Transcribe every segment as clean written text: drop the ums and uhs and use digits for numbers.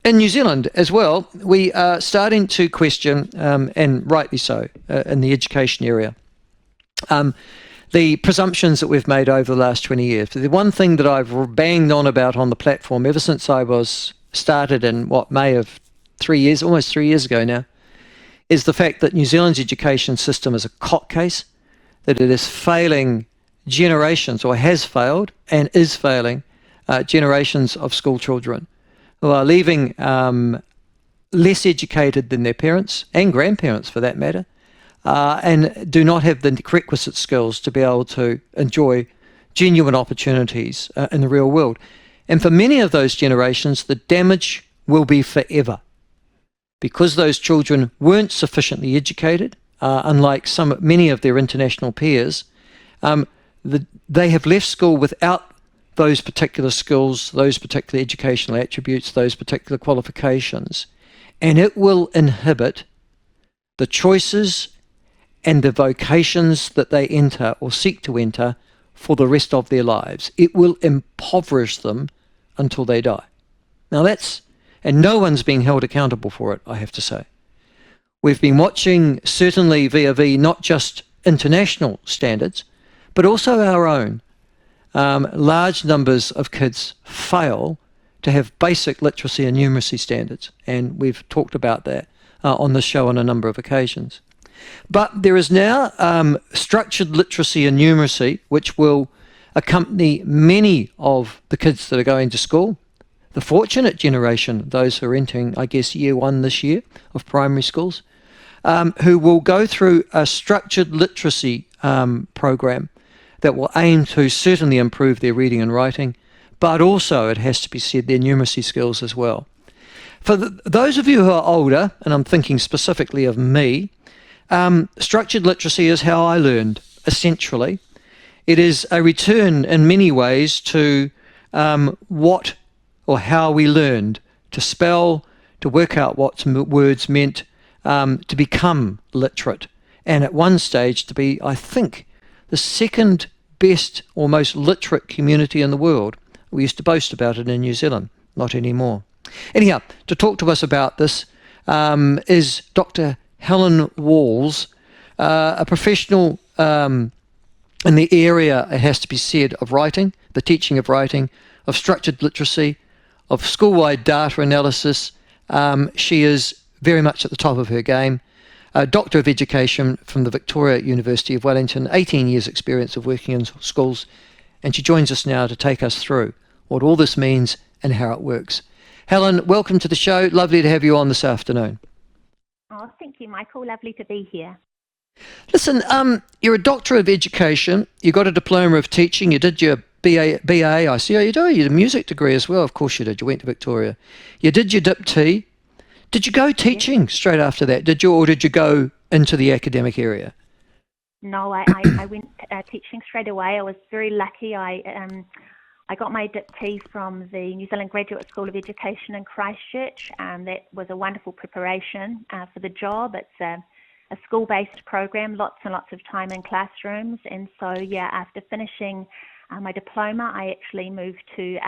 in New Zealand as well, we are starting to question, and rightly so, in the education area, the presumptions that we've made over the last 20 years. The one thing that I've banged on about on the platform ever since I was started in May of 3 years, almost 3 years ago now, is the fact that New Zealand's education system is a court case, that it is failing generations, or has failed and is failing generations of school children who are leaving less educated than their parents and grandparents for that matter, and do not have the requisite skills to be able to enjoy genuine opportunities in the real world. And for many of those generations, the damage will be forever, because those children weren't sufficiently educated, unlike many of their international peers. They have left school without those particular skills, those particular educational attributes, those particular qualifications, and it will inhibit the choices and the vocations that they enter or seek to enter for the rest of their lives. It will impoverish them until they die. Now and no one's being held accountable for it, I have to say. We've been watching, certainly via not just international standards, but also our own. Large numbers of kids fail to have basic literacy and numeracy standards, and we've talked about that on the show on a number of occasions. But there is now structured literacy and numeracy, which will accompany many of the kids that are going to school. The fortunate generation, those who are entering, I guess, year 1 this year of primary schools, who will go through a structured literacy program that will aim to certainly improve their reading and writing, but also, it has to be said, their numeracy skills as well. For those of you who are older, and I'm thinking specifically of me, structured literacy is how I learned, essentially. It is a return in many ways to what or how we learned to spell, to work out what words meant, to become literate, and at one stage to be, I think, the second best or most literate community in the world. We used to boast about it in New Zealand, not anymore. Anyhow, to talk to us about this is Dr Helen Walls, a professional in the area, it has to be said, of writing, the teaching of writing, of structured literacy, of school-wide data analysis. She is very much at the top of her game. A Doctor of Education from the Victoria University of Wellington, 18 years experience of working in schools, and she joins us now to take us through what all this means and how it works. Helen, welcome to the show. Lovely to have you on this afternoon. Oh, thank you, Michael. Lovely to be here. Listen, you're a Doctor of Education. You got a Diploma of Teaching. You did your BA, I see how you do. You did a music degree as well. Of course you did. You went to Victoria. You did your DipT. Did you go teaching straight after that? Or did you go into the academic area? No, I went teaching straight away. I was very lucky. I got my DipT from the New Zealand Graduate School of Education in Christchurch. That was a wonderful preparation for the job. It's a school-based program, lots and lots of time in classrooms. And so, yeah, after finishing my diploma, I actually moved to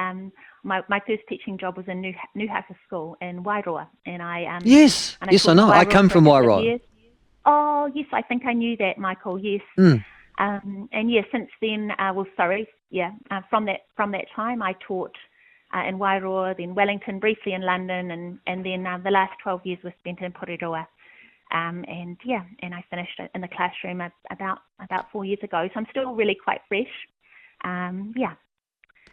my first teaching job was in Nuhaka School in Wairoa, and I yes, I know. I come from Wairoa. Oh, yes, I think I knew that, Michael. Yes, and yeah, since then, from that time, I taught in Wairoa, then Wellington, briefly in London, and then the last 12 years were spent in Porirua. And I finished in the classroom about 4 years ago, so I'm still really quite fresh.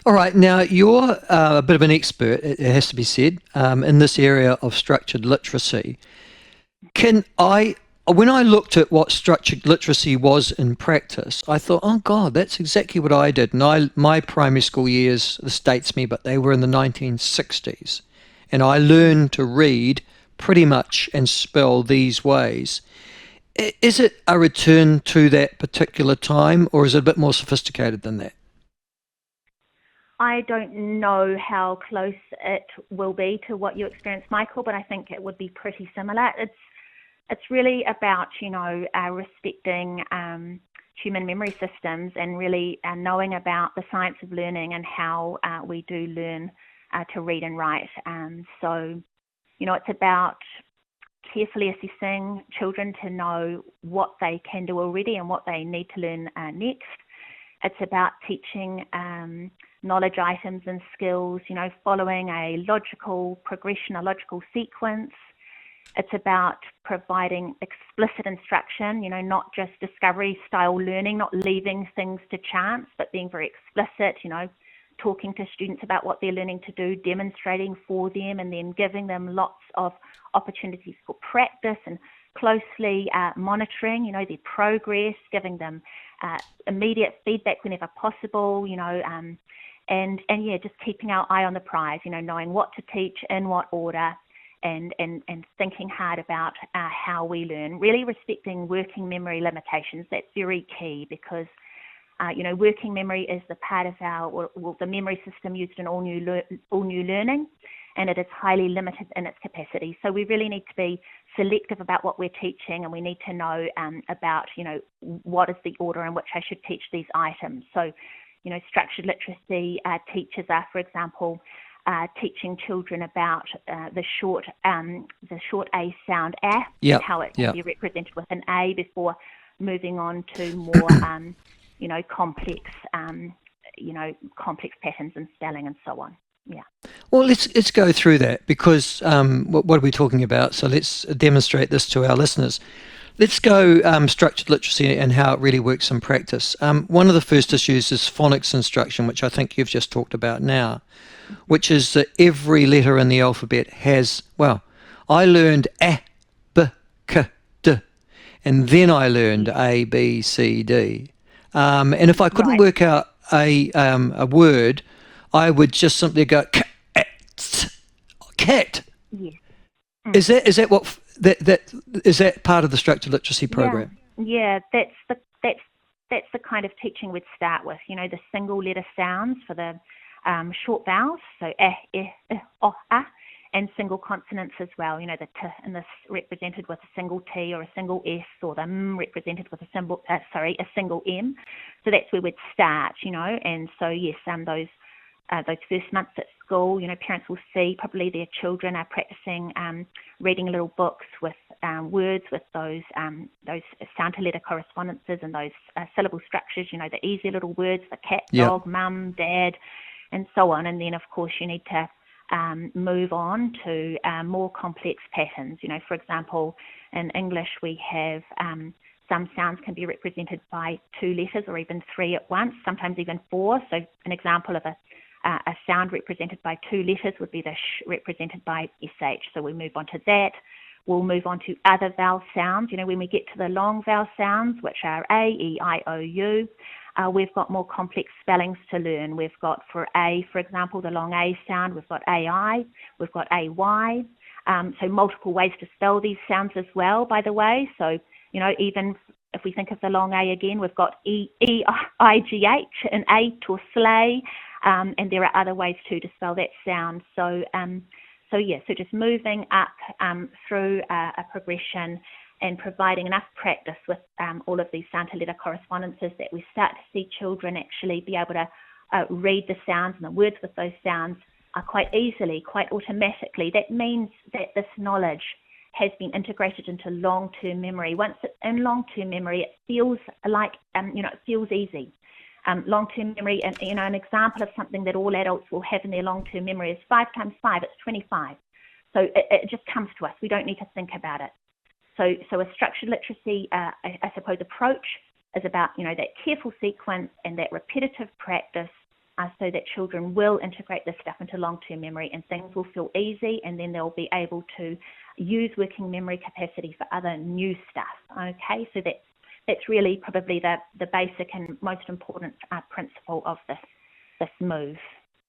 All right, now you're a bit of an expert, it has to be said, in this area of structured literacy. When I looked at what structured literacy was in practice, I thought, oh God, that's exactly what I did. And my primary school years, this dates me, but they were in the 1960s. And I learned to read pretty much and spell these ways. Is it a return to that particular time, or is it a bit more sophisticated than that? I don't know how close it will be to what you experienced, Michael, but I think it would be pretty similar. It's really about, respecting human memory systems and really knowing about the science of learning and how we do learn to read and write. So it's about carefully assessing children to know what they can do already and what they need to learn next. It's about teaching knowledge items and skills, following a logical progression, a logical sequence. It's about providing explicit instruction, not just discovery style learning, not leaving things to chance, but being very explicit, talking to students about what they're learning to do, demonstrating for them, and then giving them lots of opportunities for practice and closely monitoring, their progress, giving them immediate feedback whenever possible, and just keeping our eye on the prize, knowing what to teach, in what order, and thinking hard about how we learn, really respecting working memory limitations. That's very key because working memory is the part of the memory system used in all new learning, and it is highly limited in its capacity. So we really need to be selective about what we're teaching, and we need to know about, what is the order in which I should teach these items. So, structured literacy teachers are, for example, teaching children about the short A sound A, how it can be represented with an A before moving on to more complex patterns in spelling and so on. Yeah. Well, let's go through that because what are we talking about? So let's demonstrate this to our listeners. Let's go structured literacy and how it really works in practice. One of the first issues is phonics instruction, which I think you've just talked about now, which is that every letter in the alphabet has, I learned A, B, K, D, and then I learned A, B, C, D. And if I couldn't work out a word, I would just simply go cat. Yes. Is that what is that part of the structured literacy program? Yeah, that's the kind of teaching we'd start with. The single letter sounds for the short vowels, so o, a, and single consonants as well. The t and this represented with a single t or a single s, or the m represented with a single m. So that's where we'd start. And so yes, those first months at school, parents will see probably their children are practicing reading little books with words with those sound to letter correspondences and those syllable structures, the easy little words, the cat, dog, mum, dad, and so on. And then, of course, you need to move on to more complex patterns. For example, in English, we have some sounds can be represented by 2 letters or even 3 at once, sometimes even 4. So an example of a sound represented by 2 letters would be the sh represented by sh. So we move on to that. We'll move on to other vowel sounds. When we get to the long vowel sounds, which are A, E, I, O, U, we've got more complex spellings to learn. We've got for A, for example, the long A sound, we've got AI, we've got AY. So multiple ways to spell these sounds as well, by the way. So, even if we think of the long A again, we've got E-I-G-H, an 8 or sleigh, and there are other ways too to spell that sound. So just moving up through a progression and providing enough practice with all of these sound to letter correspondences that we start to see children actually be able to read the sounds and the words with those sounds quite easily, quite automatically. That means that this knowledge has been integrated into long-term memory. Once it's in long-term memory, it feels like, it feels easy. Long-term memory, and an example of something that all adults will have in their long-term memory is 5 times 5, it's 25. So it just comes to us. We don't need to think about it. So a structured literacy, I suppose, approach is about, that careful sequence and that repetitive practice so that children will integrate this stuff into long-term memory and things will feel easy, and then they'll be able to use working memory capacity for other new stuff. Okay, so that's really probably the basic and most important principle of this move.